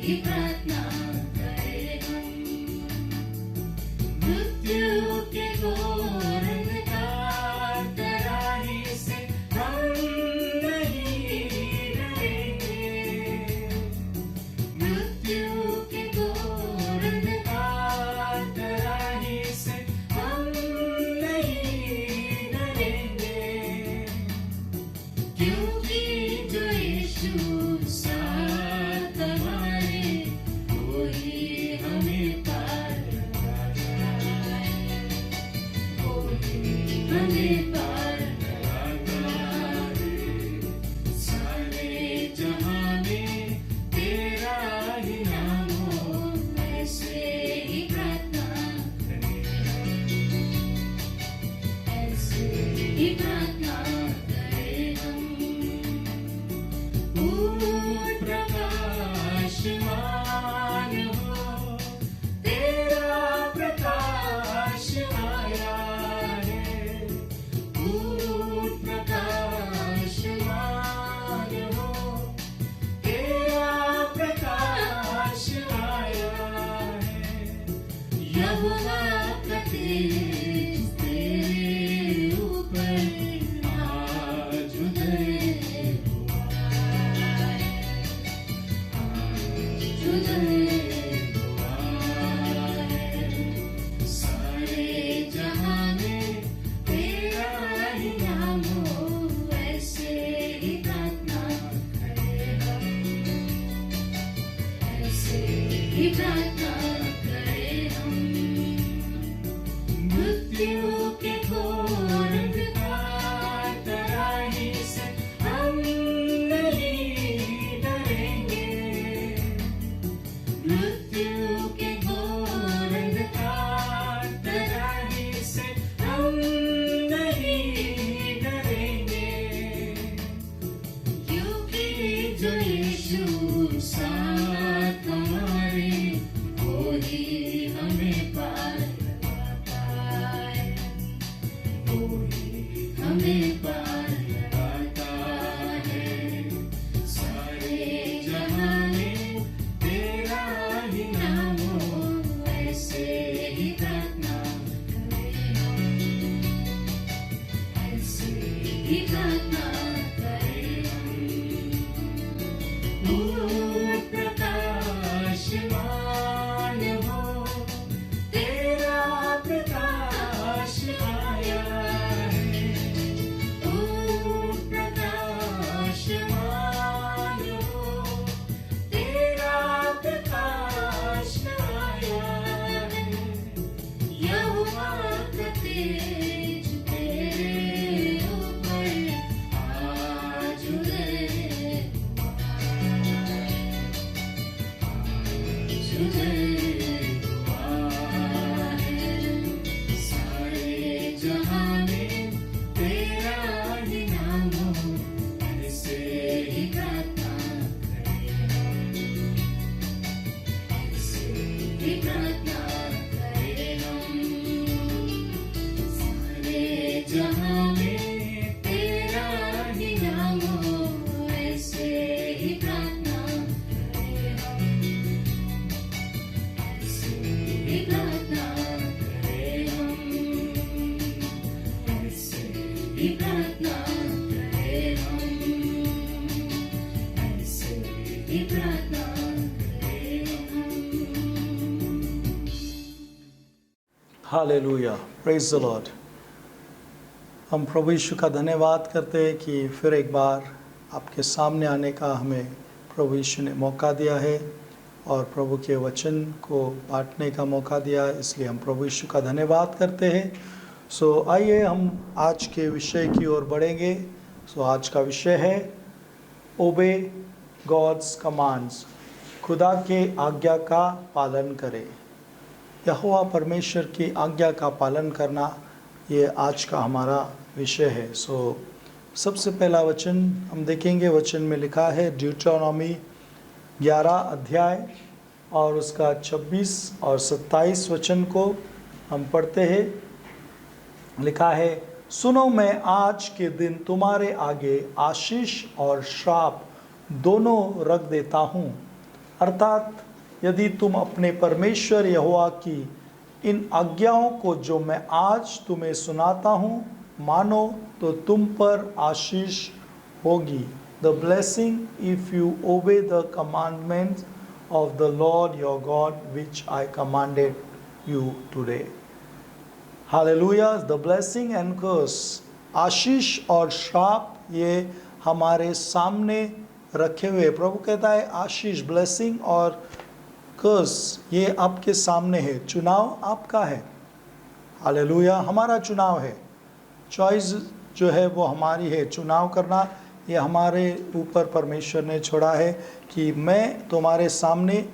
ही प्रार्थना करें हम। मृत्यु के घोर अंधकार तराही से हम नहीं डरेंगे। मृत्यु के घोर अंधकार तराही से हम नहीं डरेंगे, क्योंकि जो यीशु साथ हमारे, वो ही हमें पार लगाता है, वो ही हमें पार लगाता है। सारे जहां में तेरा ही नाम हो, ऐसे ही प्रार्थना करें हम, ऐसे ही प्रार्थना करें हम। प्रकाशमान हो, तेरा प्रकाश आया है। प्रकाशमान हो, तेरा प्रकाश आया है। यहोवा का तेज तेरे ऊपर आज उदय हुआ है, आज उदय हुआ है। सारे जहां में तेरा ही नाम हो, ऐसे ही प्रार्थना करें हम, ऐसे ही प्रार्थना करें हम। मृत्यु के घोर अंधकार तराही से हम नहीं डरेंगे। मृत्यु के घोर अंधकार तराही से हम नहीं डरेंगे, क्योंकि जो यीशु साथ हमारे, वो ही हमें पार लगाता है, वो ही हमें पार लगाता है। सारे जहां में तेरा ही नाम हो, ऐसे ही प्रार्थना करें हम, ऐसे ही प्रार्थना करें हम। प्रकाशमान हो, तेरा प्रकाश आया है। प्रकाशमान हो, तेरा प्रकाश आया है। यहोवा का तेज तेरे ऊपर आज उदय हुआ है, आज उदय हुआ है। सारे जहां में तेरा ही नाम हो, ऐसे ही प्रार्थना करें हम, ऐसे ही प्रार्थना करें हम। सारे जहां में तेरा ही नाम हो, ऐसे ही प्रार्थना करें हम, ऐसे ही प्रार्थना करें हम, ऐसे ही प्रार्थना करें हम, ऐसे ही प्रार्थना करें हम। Hallelujah, praise the Lord. हम प्रभु यीशु का धन्यवाद करते हैं कि फिर एक बार आपके सामने आने का हमें प्रभु यीशु ने मौका दिया है और प्रभु के वचन को बांटने का मौका दिया है, इसलिए हम प्रभु यीशु का धन्यवाद करते हैं। सो आइए हम आज के विषय की ओर बढ़ेंगे। सो आज का विषय है ओबे गॉड्स कमांड्स, खुदा के आज्ञा का पालन करें। यहोवा परमेश्वर की आज्ञा का पालन करना, ये आज का हमारा विषय है। सो सबसे पहला वचन हम देखेंगे, वचन में लिखा है ड्यूटेरोनॉमी 11 अध्याय और उसका 26 और 27 वचन को हम पढ़ते हैं। लिखा है, सुनो मैं आज के दिन तुम्हारे आगे आशीष और श्राप दोनों रख देता हूँ। अर्थात यदि तुम अपने परमेश्वर यहोवा की इन आज्ञाओं को जो मैं आज तुम्हें सुनाता हूँ मानो तो तुम पर आशीष होगी। The blessing if you obey the commandments of the Lord your God which I commanded you today. Hallelujah. The blessing and curse, आशीष और श्राप ये हमारे सामने रखे हुए। प्रभु कहता है आशीष, ब्लेसिंग और कर्स ये आपके सामने है। चुनाव आपका है। हालेलुया, हमारा चुनाव है। चॉइस जो है वो हमारी है। चुनाव करना ये हमारे ऊपर परमेश्वर ने छोड़ा है कि मैं तुम्हारे सामने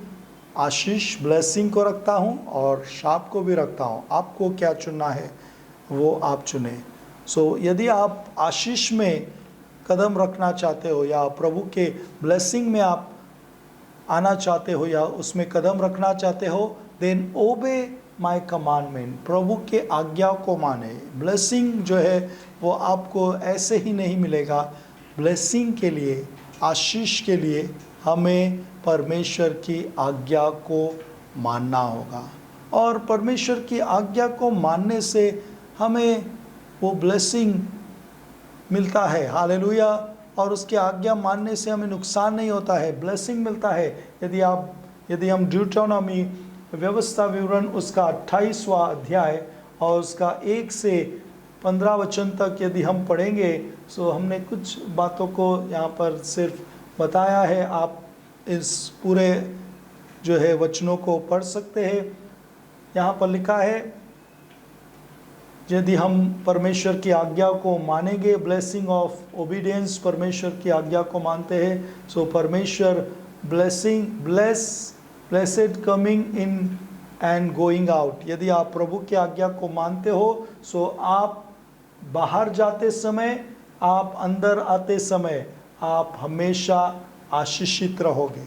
आशीष ब्लेसिंग को रखता हूँ और शाप को भी रखता हूँ। आपको क्या चुनना है वो आप चुने। सो यदि आप आशीष में कदम रखना चाहते हो या प्रभु के ब्लेसिंग में आप आना चाहते हो या उसमें कदम रखना चाहते हो, देन ओबे माय कमांडमेंट, प्रभु के आज्ञा को माने। ब्लेसिंग जो है वो आपको ऐसे ही नहीं मिलेगा। ब्लेसिंग के लिए, आशीष के लिए हमें परमेश्वर की आज्ञा को मानना होगा और परमेश्वर की आज्ञा को मानने से हमें वो ब्लेसिंग मिलता है। हालेलुया। और उसकी आज्ञा मानने से हमें नुकसान नहीं होता है, ब्लेसिंग मिलता है। यदि हम ड्यूटेरोनॉमी व्यवस्था विवरण उसका 28वां अध्याय और उसका 1 से 15 वचन तक यदि हम पढ़ेंगे, सो हमने कुछ बातों को यहाँ पर सिर्फ बताया है। आप इस पूरे जो है वचनों को पढ़ सकते हैं। यहाँ पर लिखा है यदि हम परमेश्वर की आज्ञा को मानेंगे, ब्लेसिंग ऑफ ओबीडियंस, परमेश्वर की आज्ञा को मानते हैं, सो परमेश्वर blessed coming in and going out. यदि आप प्रभु की आज्ञा को मानते हो, सो आप बाहर जाते समय, आप अंदर आते समय आप हमेशा आशीषित रहोगे।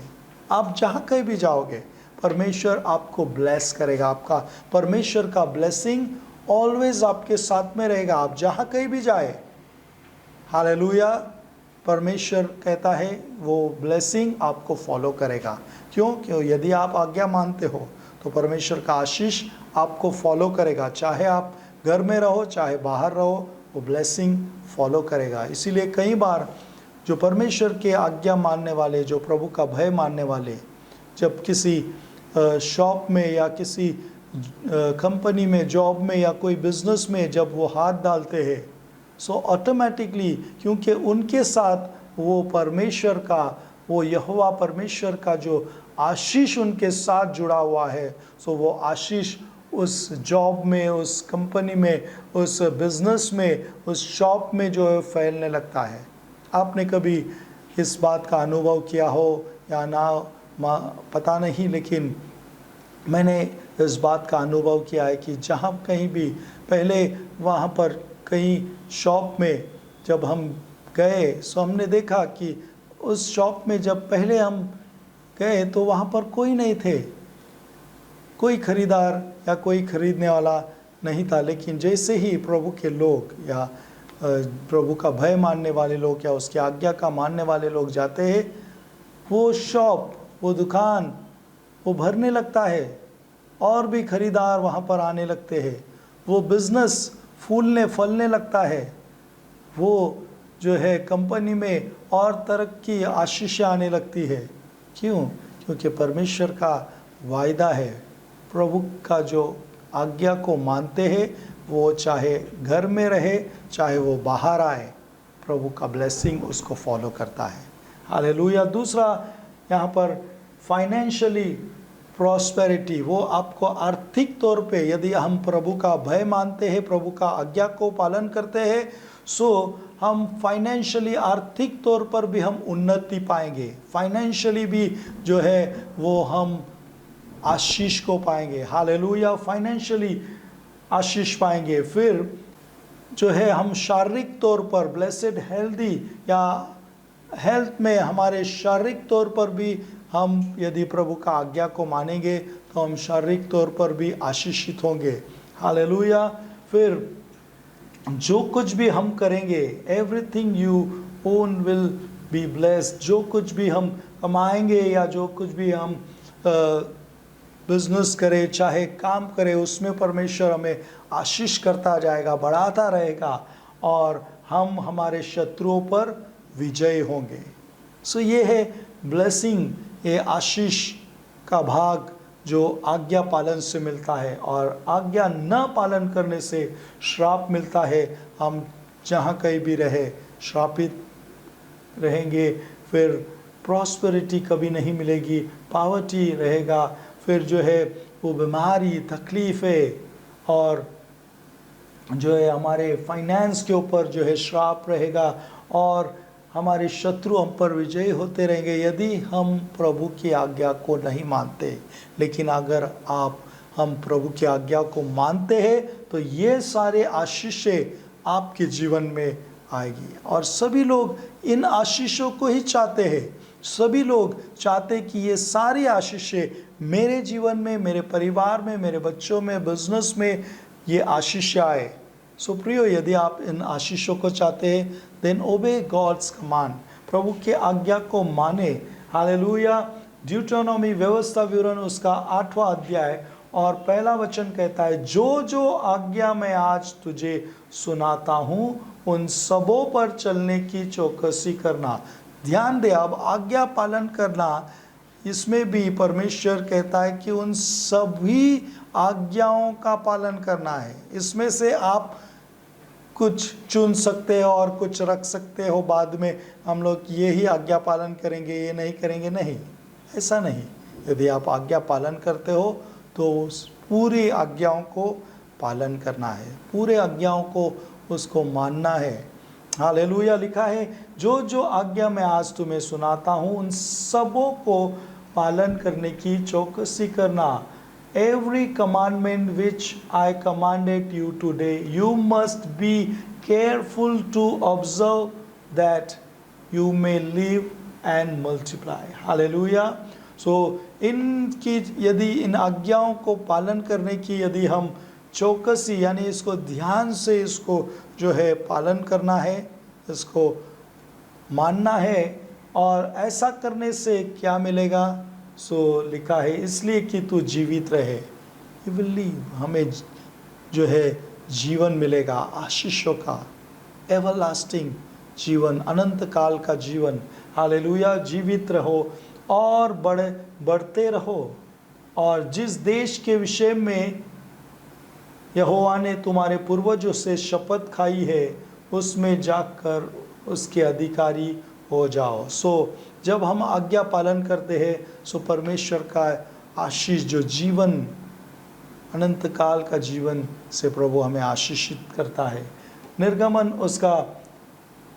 आप जहाँ कहीं भी जाओगे परमेश्वर आपको ब्लेस करेगा। आपका परमेश्वर का ब्लेसिंग ऑलवेज आपके साथ में रहेगा, आप जहाँ कहीं भी जाए। हालेलुया। परमेश्वर कहता है वो ब्लेसिंग आपको फॉलो करेगा। क्यों? यदि आप आज्ञा मानते हो तो परमेश्वर का आशीष आपको फॉलो करेगा। चाहे आप घर में रहो चाहे बाहर रहो, वो ब्लेसिंग फॉलो करेगा। इसीलिए कई बार जो परमेश्वर के आज्ञा मानने वाले, जो प्रभु का भय मानने वाले, जब किसी शॉप में या किसी कंपनी में, जॉब में या कोई बिजनेस में जब वो हाथ डालते हैं, सो ऑटोमेटिकली क्योंकि उनके साथ वो परमेश्वर का, वो यहोवा परमेश्वर का जो आशीष उनके साथ जुड़ा हुआ है, सो वो आशीष उस जॉब में, उस कंपनी में, उस बिजनेस में, उस शॉप में जो है फैलने लगता है। आपने कभी इस बात का अनुभव किया हो या ना पता नहीं, लेकिन मैंने इस बात का अनुभव किया है कि जहाँ कहीं भी पहले वहाँ पर कहीं शॉप में जब हम गए, सो हमने देखा कि उस शॉप में जब पहले हम गए तो वहाँ पर कोई नहीं थे, कोई खरीदार या कोई खरीदने वाला नहीं था। लेकिन जैसे ही प्रभु के लोग या प्रभु का भय मानने वाले लोग या उसकी आज्ञा का मानने वाले लोग जाते हैं, वो शॉप, वो दुकान वो भरने लगता है और भी खरीदार वहाँ पर आने लगते हैं। वो बिज़नेस फूलने फलने लगता है। वो जो है कंपनी में और तरक्की, आशीष आने लगती है। क्यों? क्योंकि परमेश्वर का वायदा है। प्रभु का जो आज्ञा को मानते हैं, वो चाहे घर में रहे चाहे वो बाहर आए, प्रभु का ब्लेसिंग उसको फॉलो करता है। हालेलुया। दूसरा यहाँ पर फाइनेंशियली प्रॉस्पेरिटी, वो आपको आर्थिक तौर पे, यदि हम प्रभु का भय मानते हैं, प्रभु का आज्ञा को पालन करते हैं, सो हम फाइनेंशियली, आर्थिक तौर पर भी हम उन्नति पाएंगे। फाइनेंशियली भी जो है वो हम आशीष को पाएंगे। हालेलुया। फाइनेंशियली आशीष पाएंगे। फिर जो है हम शारीरिक तौर पर ब्लेसेड हेल्दी, या हेल्थ में हमारे शारीरिक तौर पर भी हम यदि प्रभु का आज्ञा को मानेंगे तो हम शारीरिक तौर पर भी आशीषित होंगे। हालेलुया। फिर जो कुछ भी हम करेंगे, everything you own will be blessed. जो कुछ भी हम कमाएंगे या जो कुछ भी हम बिजनेस करें, चाहे काम करें, उसमें परमेश्वर हमें आशीष करता जाएगा, बढ़ाता रहेगा और हम हमारे शत्रुओं पर विजय होंगे। सो ये है ब्लेसिंग, ये आशीष का भाग जो आज्ञा पालन से मिलता है, और आज्ञा न पालन करने से श्राप मिलता है। हम जहाँ कहीं भी रहे श्रापित रहेंगे, फिर प्रॉस्पेरिटी कभी नहीं मिलेगी, पावर्टी रहेगा, फिर जो है वो बीमारी, तकलीफ़ें, और जो है हमारे फाइनेंस के ऊपर जो है श्राप रहेगा, और हमारे शत्रु हम पर विजयी होते रहेंगे यदि हम प्रभु की आज्ञा को नहीं मानते। लेकिन अगर हम प्रभु की आज्ञा को मानते हैं तो ये सारे आशीषें आपके जीवन में आएगी। और सभी लोग इन आशीषों को ही चाहते हैं। सभी लोग चाहते हैं कि ये सारी आशीषें मेरे जीवन में, मेरे परिवार में, मेरे बच्चों में, बिजनेस में ये आशीष आए। सो प्रियो, यदि आप इन आशीषों को चाहते हैं, देन ओबे गॉड्स कमांड, प्रभु के आज्ञा को माने। हालेलुया। ड्यूटेरोनॉमी व्यवस्था विवरण उसका 8वां अध्याय और पहला वचन कहता है, जो जो आज्ञा मैं आज तुझे सुनाता हूँ उन सबों पर चलने की चौकसी करना। ध्यान दे, अब आज्ञा पालन करना, इसमें भी परमेश्वर कहता है कि उन सभी आज्ञाओं का पालन करना है। इसमें से आप कुछ चुन सकते हो और कुछ रख सकते हो, बाद में हम लोग ये ही आज्ञा पालन करेंगे, ये नहीं करेंगे, नहीं, ऐसा नहीं। यदि आप आज्ञा पालन करते हो तो उस पूरी आज्ञाओं को पालन करना है, पूरे आज्ञाओं को उसको मानना है। हालेलुया। लिखा है, जो जो आज्ञा मैं आज तुम्हें सुनाता हूँ उन सबों को पालन करने की चौकसी करना। Every commandment which I commanded you today, you must be careful to observe that you may live and multiply. Hallelujah. So इनकी यदि इन आज्ञाओं को पालन करने की यदि हम चौकसी, यानी इसको ध्यान से इसको जो है पालन करना है, इसको मानना है, और ऐसा करने से क्या मिलेगा? सो लिखा है, इसलिए कि तू जीवित रहे, यू विल लीव, हमें जो है जीवन मिलेगा, आशीषों का, एवरलास्टिंग जीवन, अनंत काल का जीवन। हालेलुया। जीवित रहो और बढ़ते रहो। और जिस देश के विषय में यहोवा ने तुम्हारे पूर्वजों से शपथ खाई है उसमें जाकर उसके अधिकारी हो जाओ। सो जब हम आज्ञा पालन करते हैं सो परमेश्वर का आशीष, जो जीवन, अनंत काल का जीवन से प्रभु हमें आशीषित करता है। निर्गमन उसका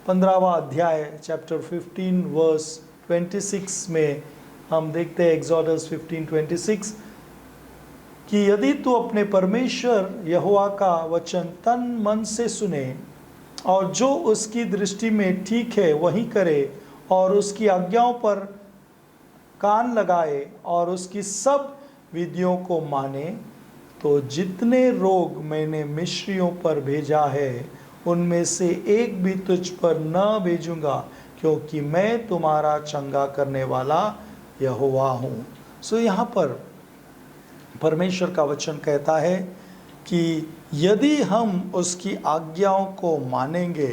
15वां अध्याय चैप्टर 15 वर्स 26 में हम देखते हैं, एक्सोडस 15:26, कि यदि तू अपने परमेश्वर यहोवा का वचन तन मन से सुने और जो उसकी दृष्टि में ठीक है वही करे और उसकी आज्ञाओं पर कान लगाए और उसकी सब विधियों को माने, तो जितने रोग मैंने मिस्रियों पर भेजा है उनमें से एक भी तुझ पर न भेजूंगा, क्योंकि मैं तुम्हारा चंगा करने वाला यहोवा हूँ। सो यहाँ पर परमेश्वर का वचन कहता है कि यदि हम उसकी आज्ञाओं को मानेंगे,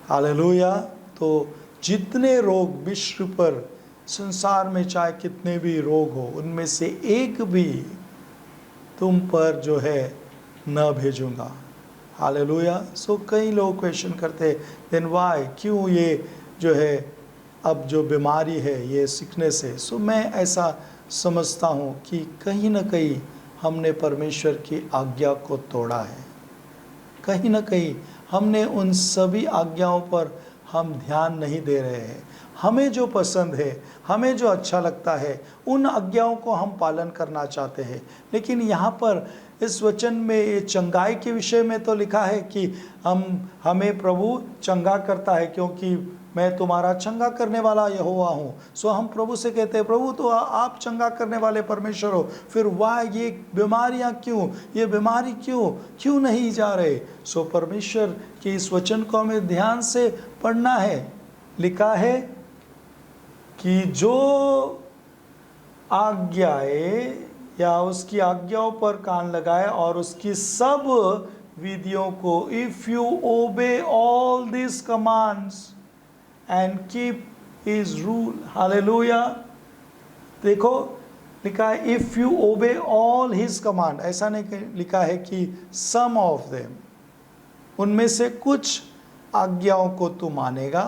हालेलुया, तो जितने रोग विश्व पर, संसार में चाहे कितने भी रोग हो, उनमें से एक भी तुम पर जो है न भेजूंगा। हालेलुया। सो कई लोग क्वेश्चन करते, देन वाई, क्यों ये जो है अब जो बीमारी है, ये सिकनेस है। सो मैं ऐसा समझता हूँ कि कहीं ना कहीं हमने परमेश्वर की आज्ञा को तोड़ा है, कहीं ना कहीं हमने उन सभी आज्ञाओं पर हम ध्यान नहीं दे रहे हैं। हमें जो पसंद है, हमें जो अच्छा लगता है, उन आज्ञाओं को हम पालन करना चाहते हैं। लेकिन यहाँ पर इस वचन में ये चंगाई के विषय में तो लिखा है कि हमें प्रभु चंगा करता है, क्योंकि मैं तुम्हारा चंगा करने वाला यहोवा हूँ। सो हम प्रभु से कहते हैं, प्रभु तो आप चंगा करने वाले परमेश्वर हो, फिर वाह ये बीमारियाँ क्यों, ये बीमारी क्यों नहीं जा रहे? सो परमेश्वर के इस वचन को हमें ध्यान से पढ़ना है। लिखा है कि जो आज्ञाएं या उसकी आज्ञाओं पर कान लगाए और उसकी सब विधियों को, if you obey all this commands and keep his rule, hallelujah. देखो लिखा है if you obey all his command, ऐसा नहीं लिखा है कि सम ऑफ देम, उनमें से कुछ आज्ञाओं को तू मानेगा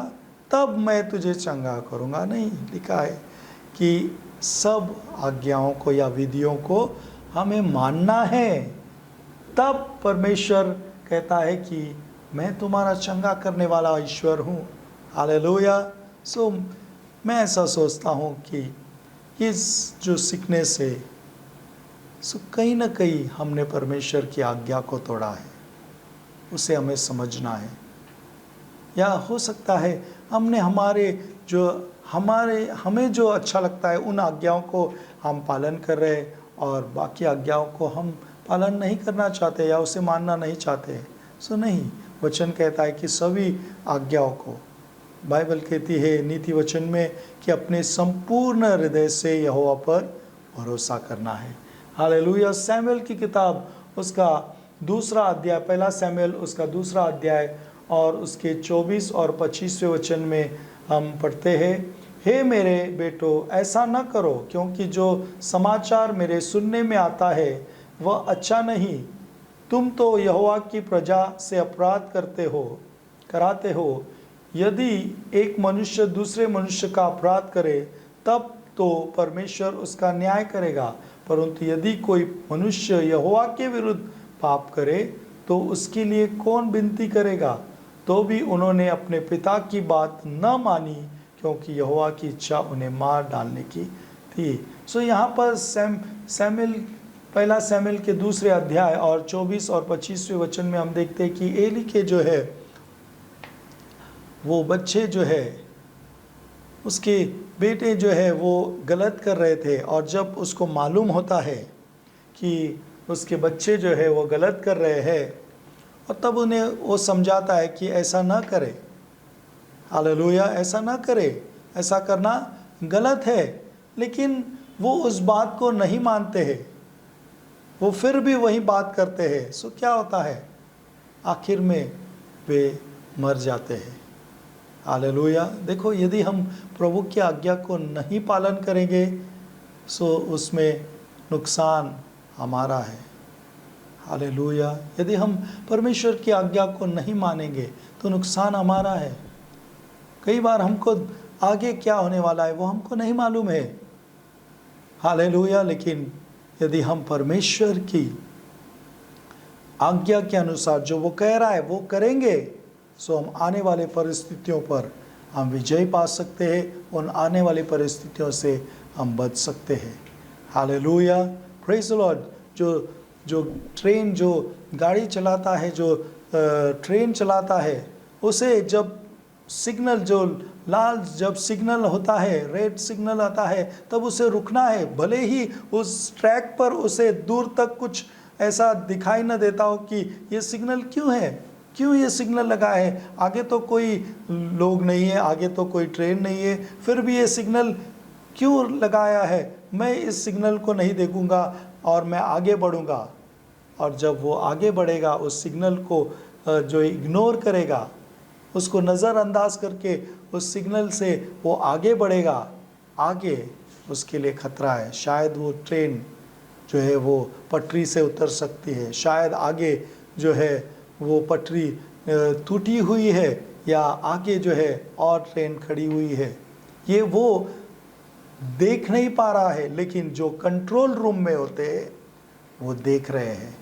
तब मैं तुझे चंगा करूँगा, नहीं, लिखा है कि सब आज्ञाओं को या विधियों को हमें मानना है, तब परमेश्वर कहता है कि मैं तुम्हारा चंगा करने वाला ईश्वर हूँ, हालेलुया। सो मैं ऐसा सोचता हूँ कि इस जो सीखने से कहीं ना कहीं हमने परमेश्वर की आज्ञा को तोड़ा है, उसे हमें समझना है। या हो सकता है हमने हमें जो अच्छा लगता है उन आज्ञाओं को हम पालन कर रहे हैं और बाकी आज्ञाओं को हम पालन नहीं करना चाहते या उसे मानना नहीं चाहते। सो नहीं, वचन कहता है कि सभी आज्ञाओं को, बाइबल कहती है नीति वचन में कि अपने संपूर्ण हृदय से यहोवा पर भरोसा करना है, हालेलुया। सैमुएल की किताब उसका दूसरा अध्याय, पहला सैमुएल उसका दूसरा अध्याय और उसके 24 और 25वें वचन में हम पढ़ते हैं, हे मेरे बेटो ऐसा न करो, क्योंकि जो समाचार मेरे सुनने में आता है वह अच्छा नहीं। तुम तो यहोवा की प्रजा से अपराध कराते हो। यदि एक मनुष्य दूसरे मनुष्य का अपराध करे तब तो परमेश्वर उसका न्याय करेगा, परंतु यदि कोई मनुष्य यहोवा के विरुद्ध पाप करे तो उसके लिए कौन विनती करेगा। तो भी उन्होंने अपने पिता की बात न मानी, क्योंकि यहोवा की इच्छा उन्हें मार डालने की थी। सो यहाँ पर पहला सैमुएल के दूसरे अध्याय और 24 और 25वें वचन में हम देखते हैं कि एली के जो है वो बच्चे जो है, उसके बेटे जो है वो गलत कर रहे थे, और जब उसको मालूम होता है कि उसके बच्चे जो है वो गलत कर रहे हैं, और तब उन्हें वो समझाता है कि ऐसा ना करे, हालेलुया, ऐसा ना करे, ऐसा करना गलत है। लेकिन वो उस बात को नहीं मानते हैं, वो फिर भी वही बात करते हैं। सो क्या होता है, आखिर में वे मर जाते हैं, हालेलुया। देखो, यदि हम प्रभु की आज्ञा को नहीं पालन करेंगे सो उसमें नुकसान हमारा है, हालेलुया। यदि हम परमेश्वर की आज्ञा को नहीं मानेंगे तो नुकसान हमारा है। कई बार हमको आगे क्या होने वाला है वो हमको नहीं मालूम है, हालेलुया। लेकिन यदि हम परमेश्वर की आज्ञा के अनुसार जो वो कह रहा है वो करेंगे, सो हम आने वाले परिस्थितियों पर हम विजय पा सकते हैं, उन आने वाली परिस्थितियों से हम बच सकते हैं, हालेलुया, प्रेज़ द लॉर्ड। जो ट्रेन, जो गाड़ी चलाता है, जो ट्रेन चलाता है, उसे जब सिग्नल, जो लाल जब सिग्नल होता है, रेड सिग्नल आता है, तब उसे रुकना है। भले ही उस ट्रैक पर उसे दूर तक कुछ ऐसा दिखाई न देता हो कि ये सिग्नल क्यों है, क्यों ये सिग्नल लगा है, आगे तो कोई लोग नहीं है, आगे तो कोई ट्रेन नहीं है, फिर भी ये सिग्नल क्यों लगाया है, मैं इस सिग्नल को नहीं देखूंगा और मैं आगे बढ़ूंगा। और जब वो आगे बढ़ेगा, उस सिग्नल को जो इग्नोर करेगा, उसको नज़रअंदाज करके उस सिग्नल से वो आगे बढ़ेगा, आगे उसके लिए खतरा है। शायद वो ट्रेन जो है वो पटरी से उतर सकती है, शायद आगे जो है वो पटरी टूटी हुई है, या आगे जो है और ट्रेन खड़ी हुई है, ये वो देख नहीं पा रहा है। लेकिन जो कंट्रोल रूम में होते हैं वो देख रहे हैं,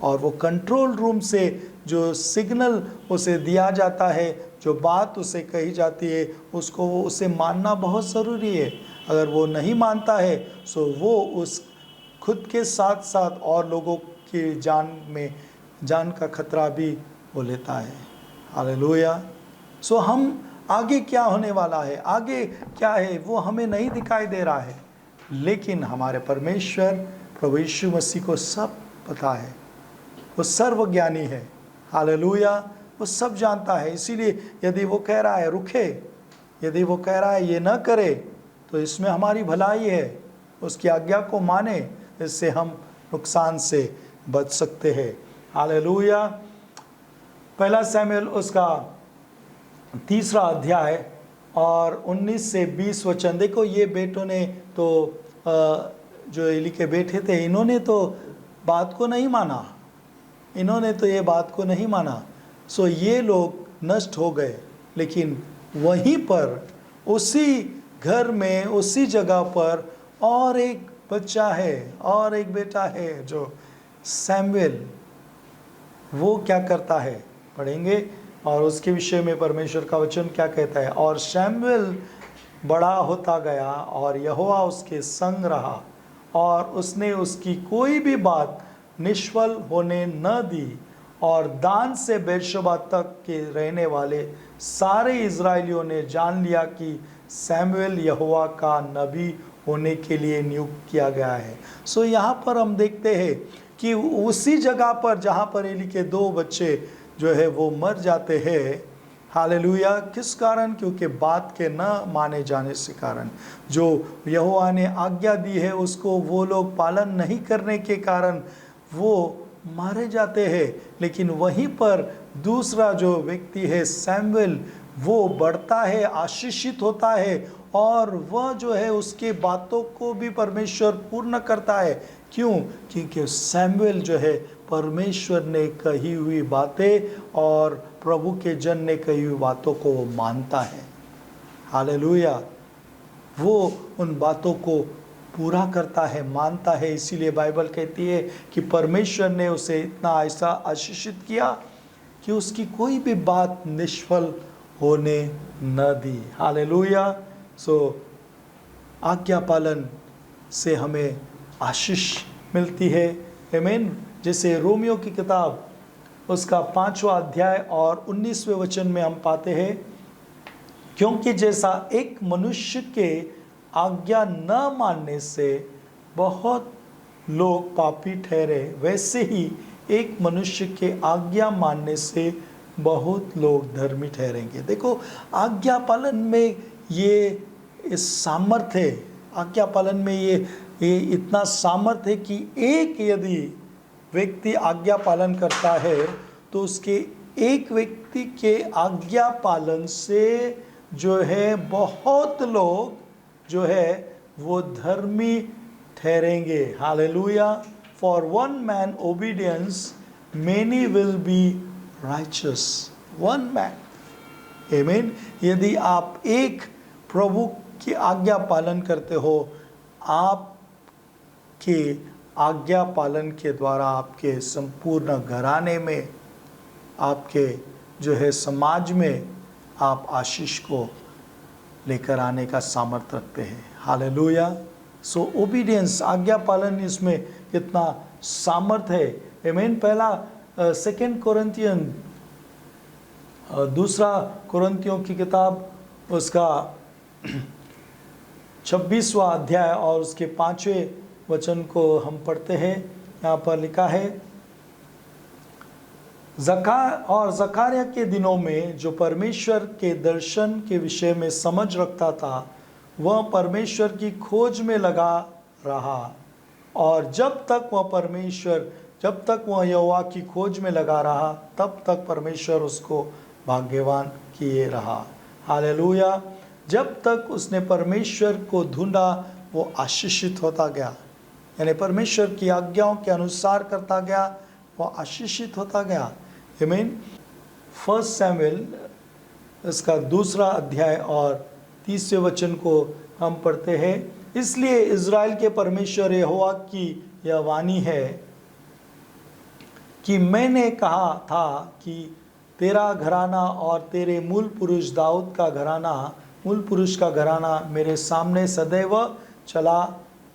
और वो कंट्रोल रूम से जो सिग्नल उसे दिया जाता है, जो बात उसे कही जाती है, उसको उसे मानना बहुत ज़रूरी है। अगर वो नहीं मानता है सो वो उस खुद के साथ साथ और लोगों की जान का खतरा भी वो लेता है, हालेलुया। सो हम आगे क्या होने वाला है, आगे क्या है, वो हमें नहीं दिखाई दे रहा है, लेकिन हमारे परमेश्वर प्रभु यीशु मसीह को सब पता है, वो सर्वज्ञानी है, हालेलुया, वो सब जानता है। इसीलिए यदि वो कह रहा है रुके, यदि वो कह रहा है ये न करे, तो इसमें हमारी भलाई है, उसकी आज्ञा को माने, इससे हम नुकसान से बच सकते हैं। हालेलुया। पहला शमूएल उसका 3 अध्याय और 19 से 20 वचन। देखो ये बेटों ने तो जो एली के बेटे थे, इन्होंने तो बात को नहीं माना, इन्होंने तो ये बात को नहीं माना, सो ये लोग नष्ट हो गए। लेकिन वहीं पर उसी घर में, उसी जगह पर और एक बच्चा है, और एक बेटा है जो शमूएल, वो क्या करता है पढ़ेंगे। और उसके विषय में परमेश्वर का वचन क्या कहता है। और शमूएल बड़ा होता गया और यहोवा उसके संग रहा, और उसने उसकी कोई भी बात निष्फल होने न दी। और दान से बेर्शेबा तक के रहने वाले सारे इज़राइलियों ने जान लिया कि शमूएल यहोवा का नबी होने के लिए नियुक्त किया गया है। सो यहाँ पर हम देखते हैं कि उसी जगह पर जहाँ पर एली के 2 बच्चे जो है वो मर जाते हैं। हालेलुया। किस कारण? क्योंकि बात के न माने जाने से कारण, जो यहोवा ने आज्ञा दी है उसको वो लोग पालन नहीं करने के कारण वो मारे जाते हैं। लेकिन वहीं पर दूसरा जो व्यक्ति है शमूएल, वो बढ़ता है, आशीषित होता है, और वह जो है उसके बातों को भी परमेश्वर पूर्ण करता है। क्यों? क्योंकि शमूएल जो है परमेश्वर ने कही हुई बातें और प्रभु के जन ने कही हुई बातों को वो मानता है। हालेलुया। वो उन बातों को पूरा करता है, मानता है। इसीलिए बाइबल कहती है कि परमेश्वर ने उसे इतना ऐसा आशीषित किया कि उसकी कोई भी बात निष्फल होने न दी। हालेलुया। सो आज्ञा पालन से हमें आशीष मिलती है। आमीन। जैसे रोमियो की किताब उसका 5वां अध्याय और 19वें वचन में हम पाते हैं, क्योंकि जैसा एक मनुष्य के आज्ञा न मानने से बहुत लोग पापी ठहरे, वैसे ही एक मनुष्य के आज्ञा मानने से बहुत लोग धर्मी ठहरेंगे। देखो आज्ञा पालन में ये इस सामर्थ्य है, आज्ञा पालन में ये इतना सामर्थ्य है कि एक यदि व्यक्ति आज्ञा पालन करता है तो उसके एक व्यक्ति के आज्ञा पालन से जो है बहुत लोग जो है वो धर्मी ठहरेंगे। Hallelujah. For one man obedience many will be righteous. One man. आमीन। यदि आप एक प्रभु की आज्ञा पालन करते हो, आपके आज्ञा पालन के द्वारा आपके संपूर्ण घराने में, आपके जो है समाज में आप आशीष को लेकर आने का सामर्थ्य रखते हैं। हालेलुया। सो ओबीडियंस, आज्ञा पालन, इसमें कितना सामर्थ्य है। आमीन। पहला 2 कोरिन्थियन 2 कोरिन्थियों की किताब उसका 26वां अध्याय और उसके 5वें वचन को हम पढ़ते हैं। यहाँ पर लिखा है, जकारिया के दिनों में जो परमेश्वर के दर्शन के विषय में समझ रखता था, वह परमेश्वर की खोज में लगा रहा, और जब तक वह यहोवा की खोज में लगा रहा, तब तक परमेश्वर उसको भाग्यवान किए रहा। हालेलुया। जब तक उसने परमेश्वर को ढूंढा वो आशीषित होता गया, यानी परमेश्वर की आज्ञाओं के अनुसार करता गया, वो आशीषित होता गया। आमीन। 1 शमूएल इसका 2 अध्याय और 30वें वचन को हम पढ़ते हैं। इसलिए इज़राइल के परमेश्वर यहोवा की यह वाणी है कि मैंने कहा था कि तेरा घराना और तेरे मूल पुरुष दाऊद का घराना, मूल पुरुष का घराना मेरे सामने सदैव चला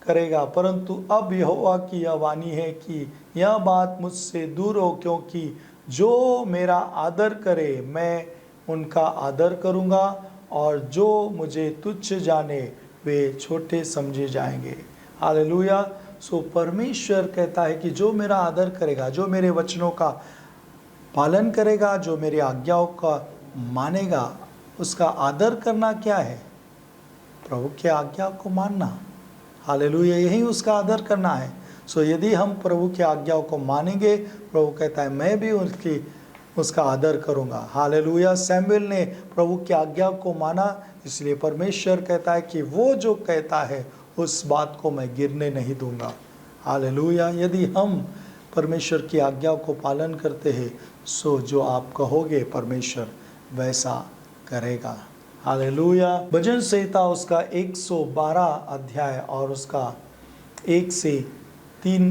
करेगा। परंतु अब यहोवा की यह वाणी है कि यह बात मुझसे दूर हो, क्योंकि जो मेरा आदर करे मैं उनका आदर करूँगा, और जो मुझे तुच्छ जाने वे छोटे समझे जाएंगे। हालेलुया। सो परमेश्वर कहता है कि जो मेरा आदर करेगा, जो मेरे वचनों का पालन करेगा, जो मेरी आज्ञाओं का मानेगा, उसका आदर करना क्या है? प्रभु की आज्ञा को मानना। हालेलुया, यही उसका आदर करना है। सो यदि हम प्रभु की आज्ञाओं को मानेंगे, प्रभु कहता है मैं भी उसका आदर करूँगा। हालेलुया, सैमुएल ने प्रभु की आज्ञा को माना, इसलिए परमेश्वर कहता है कि वो जो कहता है उस बात को मैं गिरने नहीं दूंगा। हालेलुया, यदि हम परमेश्वर की आज्ञाओं को पालन करते हैं, सो जो आप कहोगे परमेश्वर वैसा करेगा। हालेलुया। भजन संहिता उसका 112 अध्याय और उसका 1 से 3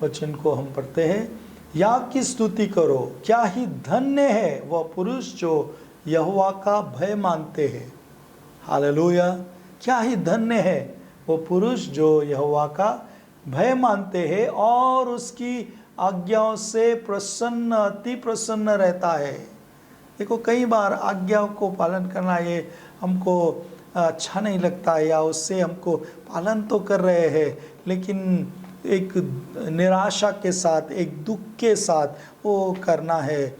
वचन को हम पढ़ते हैं। या की स्तुति करो, क्या ही धन्य है वह पुरुष जो यहोवा का भय मानते हैं। हालेलुया, क्या ही धन्य है वो पुरुष जो यहोवा का भय मानते हैं और उसकी आज्ञाओं से प्रसन्न, अति प्रसन्न रहता है। देखो, कई बार आज्ञाओं को पालन करना ये हमको अच्छा नहीं लगता है, या उससे हमको पालन तो कर रहे हैं लेकिन एक निराशा के साथ, एक दुख के साथ वो करना है।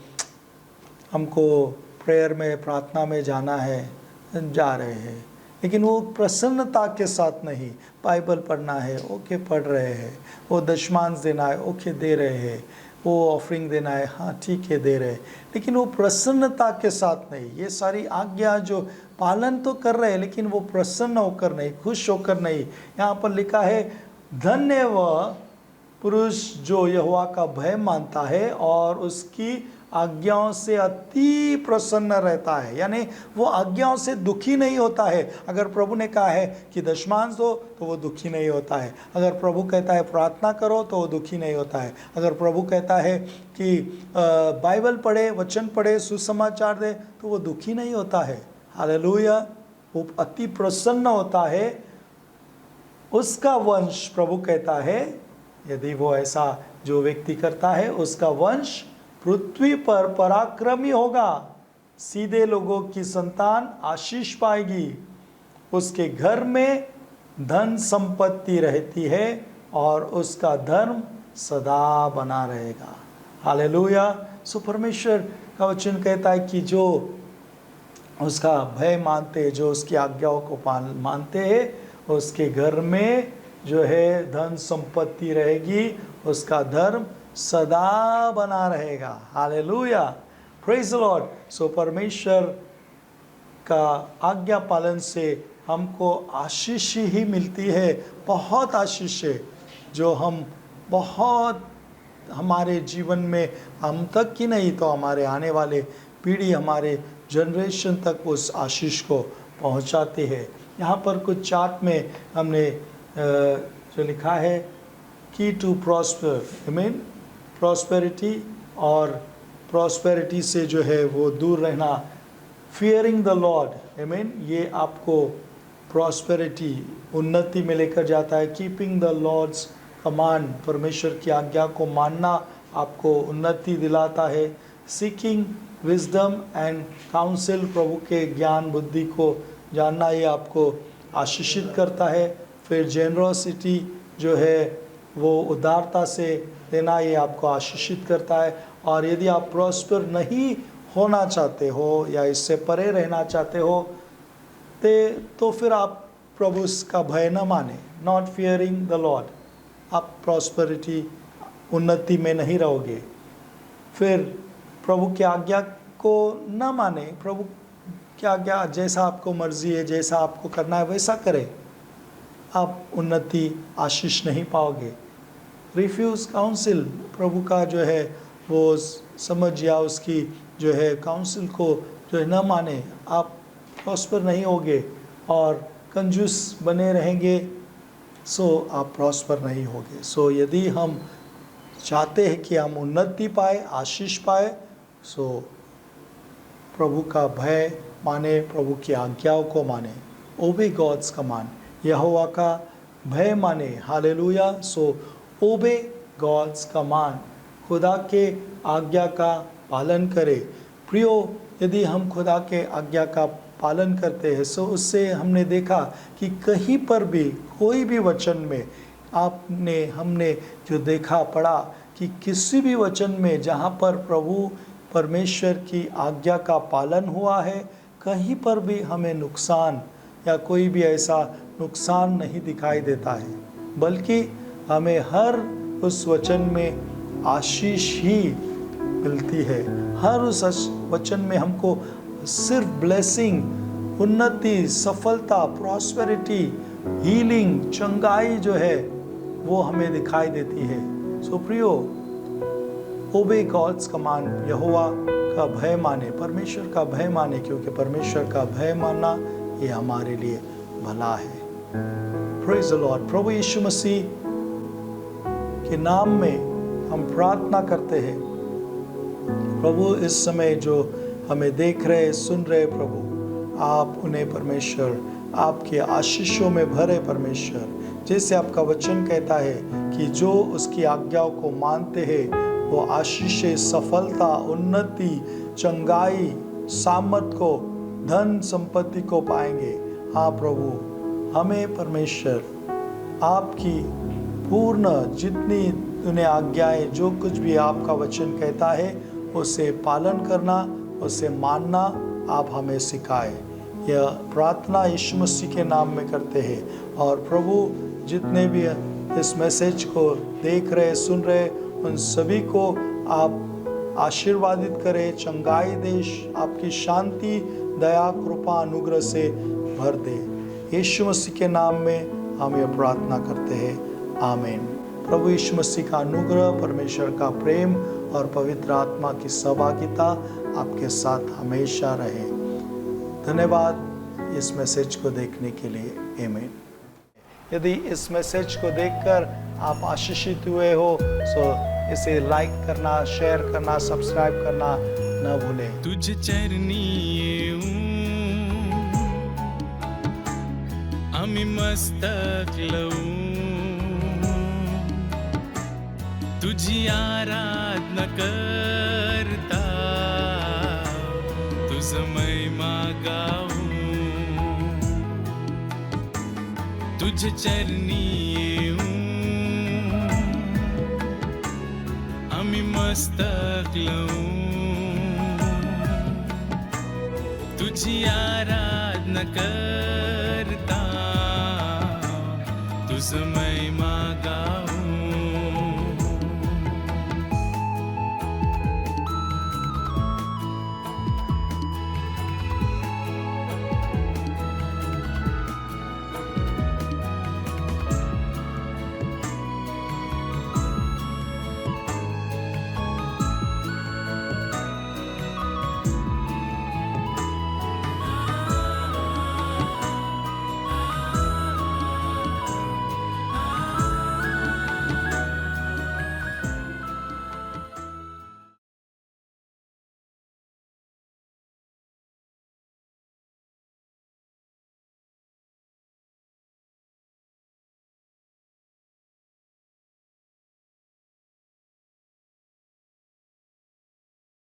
हमको प्रेयर में, प्रार्थना में जाना है, जा रहे हैं, लेकिन वो प्रसन्नता के साथ नहीं। बाइबल पढ़ना है, ओके पढ़ रहे हैं। वो दशमांश देना है, ओके दे रहे हैं। वो ऑफरिंग देना है, हाँ ठीक है दे रहे हैं, लेकिन वो प्रसन्नता के साथ नहीं। ये सारी आज्ञा जो पालन तो कर रहे हैं लेकिन वो प्रसन्न होकर नहीं, खुश होकर नहीं। यहाँ पर लिखा है धन्य वह पुरुष जो यहोवा का भय मानता है और उसकी आज्ञाओं से अति प्रसन्न रहता है। यानी वो आज्ञाओं से दुखी नहीं होता है। अगर प्रभु ने कहा है कि दशमांश दो तो वो दुखी नहीं होता है। अगर प्रभु कहता है प्रार्थना करो तो वो दुखी नहीं होता है। अगर प्रभु कहता है कि बाइबल पढ़े, वचन पढ़े, सुसमाचार दे तो वो दुखी नहीं होता है। हालेलुया, वो अति प्रसन्न होता है। उसका वंश, प्रभु कहता है, यदि वो ऐसा जो व्यक्ति करता है उसका वंश पृथ्वी पर पराक्रमी होगा। सीधे लोगों की संतान आशीष पाएगी। उसके घर में धन संपत्ति रहती है और उसका धर्म सदा बना रहेगा। हालेलुया। सो परमेश्वर का वचन कहता है कि जो उसका भय मानते, जो उसकी आज्ञाओं को मानते हैं, उसके घर में जो है धन संपत्ति रहेगी, उसका धर्म सदा बना रहेगा। Hallelujah, praise the lord. So परमेश्वर का आज्ञा पालन से हमको आशीष ही मिलती है, बहुत आशीष है, जो हम बहुत हमारे जीवन में, हम तक ही नहीं तो हमारे आने वाले पीढ़ी, हमारे जनरेशन तक उस आशीष को पहुंचाते हैं। यहाँ पर कुछ चार्ट में हमने जो लिखा है की to prosper, I mean prosperity, और प्रॉस्पेरिटी से जो है वो दूर रहना, fearing the lord, I mean ये आपको प्रॉस्पेरिटी, उन्नति में लेकर जाता है। कीपिंग द लॉर्ड्स कमांड, परमेश्वर की आज्ञा को मानना आपको उन्नति दिलाता है। सीकिंग विजडम एंड काउंसिल, प्रभु के ज्ञान बुद्धि को जानना, ये आपको आशीषित करता है। फिर जेनरोसिटी जो है वो उदारता से देना, ये आपको आशीषित करता है। और यदि आप प्रॉस्पर नहीं होना चाहते हो या इससे परे रहना चाहते हो तो फिर आप प्रभु का भय न माने, नॉट फियरिंग द लॉर्ड, आप प्रॉस्पेरिटी, उन्नति में नहीं रहोगे। फिर प्रभु की आज्ञा को न माने, प्रभु की आज्ञा जैसा आपको मर्जी है, जैसा आपको करना है वैसा करें, आप उन्नति, आशीष नहीं पाओगे। रिफ्यूज़ काउंसिल, प्रभु का जो है वो समझ या उसकी जो है काउंसिल को जो है न माने, आप प्रॉस्पर नहीं होगे और कंजूस बने रहेंगे, सो आप प्रॉस्पर नहीं होगे। सो यदि हम चाहते हैं कि हम उन्नति पाए, आशीष पाए, सो प्रभु का भय माने, प्रभु की आज्ञाओं को माने, ओबे गॉड्स कमांड, यहोवा का भय माने। हालेलुया। सो ओबे गॉड्स कमांड, खुदा के आज्ञा का पालन करें। प्रियो, यदि हम खुदा के आज्ञा का पालन करते हैं, सो उससे हमने देखा कि कहीं पर भी, कोई भी वचन में हमने जो देखा, पढ़ा कि किसी भी वचन में जहाँ पर प्रभु परमेश्वर की आज्ञा का पालन हुआ है, कहीं पर भी हमें नुकसान, या कोई भी ऐसा नुकसान नहीं दिखाई देता है, बल्कि हमें हर उस वचन में आशीष ही मिलती है। हर उस वचन में हमको सिर्फ ब्लेसिंग, उन्नति, सफलता, प्रॉस्पेरिटी, हीलिंग, चंगाई जो है वो हमें दिखाई देती है। सो प्रियो, ओबे गॉड्स कमांड, यहोवा का भय माने, परमेश्वर का भय माने, क्योंकि परमेश्वर का भय मानना ये हमारे लिए भला है। Praise the lord. प्रभु यीशु मसीह के नाम में हम प्रार्थना करते हैं। प्रभु इस समय जो हमें देख रहे, सुन रहे, प्रभु आप उन्हें परमेश्वर आपके आशीषों में भरे परमेश्वर। जैसे आपका वचन कहता है कि जो उसकी आज्ञाओं को मानते हैं वो आशीषें, सफलता, उन्नति, चंगाई, सामर्थ को, धन संपत्ति को पाएंगे। हाँ प्रभु, हमें परमेश्वर आपकी पूर्ण जितनी उन्हें आज्ञाएं, जो कुछ भी आपका वचन कहता है उसे पालन करना, उसे मानना आप हमें सिखाए। यह प्रार्थना यीशु मसीह के नाम में करते हैं। और प्रभु जितने भी इस मैसेज को देख रहे, सुन रहे, उन सभी को आप आशीर्वादित करें, चंगाई देश, आपकी शांति, दया, कृपा, अनुग्रह से भर दे। यीशु मसीह के नाम में हम यह प्रार्थना करते हैं, आमीन। प्रभु यीशु मसीह का अनुग्रह, परमेश्वर का प्रेम और पवित्र आत्मा की सहभागिता आपके साथ हमेशा रहे। धन्यवाद इस मैसेज को देखने के लिए, आमीन। यदि इस मैसेज को देखकर आप आशीषित हुए हो तो इसे लाइक करना, शेयर करना, सब्सक्राइब करना न भूलें। तुझ चरणी आम्ही मस्तक लावूं, तुझी आराधना करता, तुझ महिमा गाऊं। तुझ चरणी आम्ही मस्तक लावूं, तुझी आराधना करता, तुझ महिमा गाऊं।